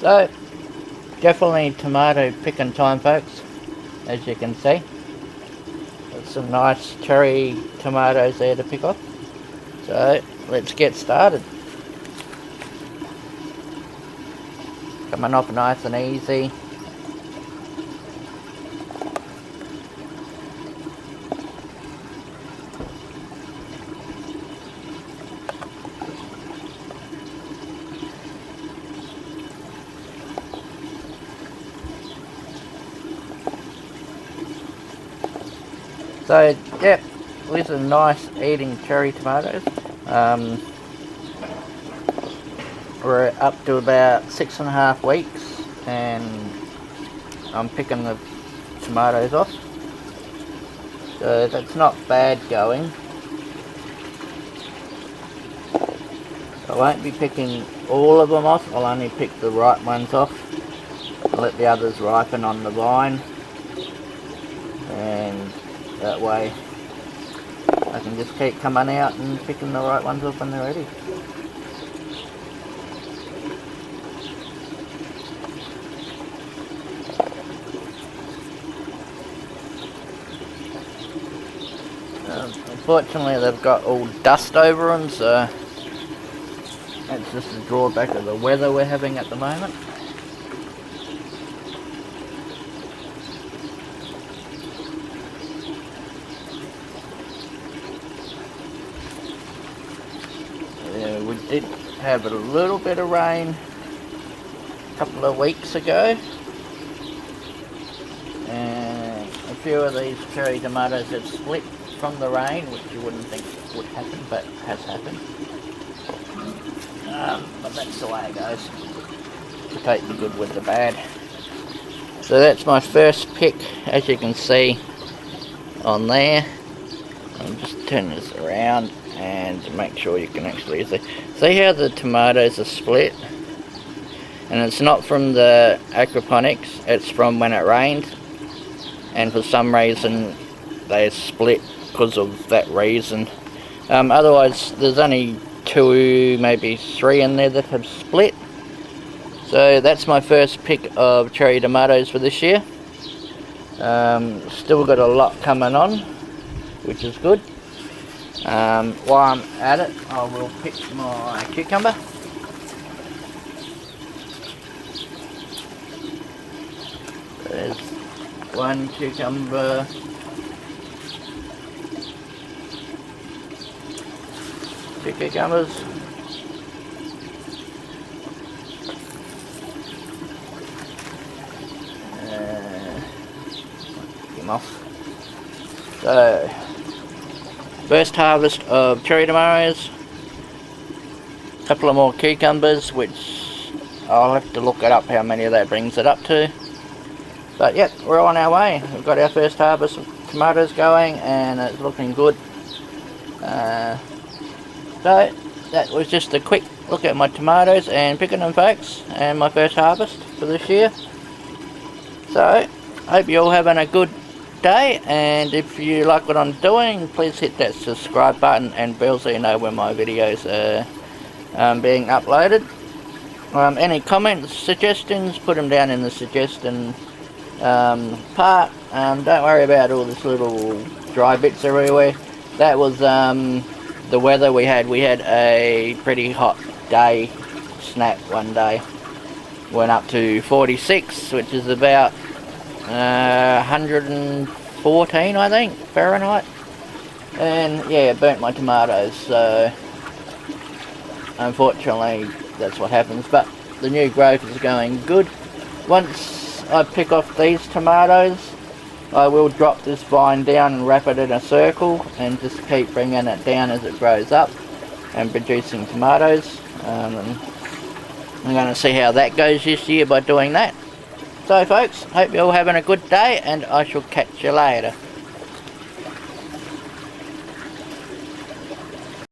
So definitely tomato picking time, folks, as you can see. There's some nice cherry tomatoes there to pick off. So let's get started. Coming off nice and easy. So yeah, these are nice eating cherry tomatoes. We're up to about 6.5 weeks and I'm picking the tomatoes off. So that's not bad going. I won't be picking all of them off, I'll only pick the right ones off and let the others ripen on the vine. And that way I can just keep coming out and picking the right ones up when they're ready. Unfortunately they've got all dust over them, so that's just a drawback of the weather we're having at the moment. We did have a little bit of rain a couple of weeks ago, and a few of these cherry tomatoes have split from the rain, which you wouldn't think would happen, but has happened. But that's the way it goes. You take the good with the bad. So that's my first pick, as you can see on there. I'll just turn this around and make sure you can actually see how the tomatoes are split. And it's not from the aquaponics, it's from when it rained, and for some reason they split because of that reason. Otherwise there's only 2, maybe 3 in there that have split. So that's my first pick of cherry tomatoes for this year. Still got a lot coming on, which is good. While I'm at it, I will pick my cucumber. There's one cucumber. 2 cucumbers. Get them off. So, first harvest of cherry tomatoes. A couple of more cucumbers, which I'll have to look it up how many of that brings it up to. But yeah, we're on our way. We've got our first harvest of tomatoes going and it's looking good. So that was just a quick look at my tomatoes and picking them, folks, and my first harvest for this year. So hope you're all having a good day, and if you like what I'm doing, please hit that subscribe button and bell so you know when my videos are being uploaded. Any comments, suggestions, put them down in the suggestion part. Don't worry about all this little dry bits everywhere. That was the weather we had. We had a pretty hot day, snap one day. Went up to 46, which is about 114, I think, Fahrenheit. And yeah, it burnt my tomatoes, so unfortunately that's what happens. But the new growth is going good. Once I pick off these tomatoes, I will drop this vine down and wrap it in a circle and just keep bringing it down as it grows up and producing tomatoes. And I'm going to see how that goes this year by doing that. So folks, hope you're all having a good day and I shall catch you later.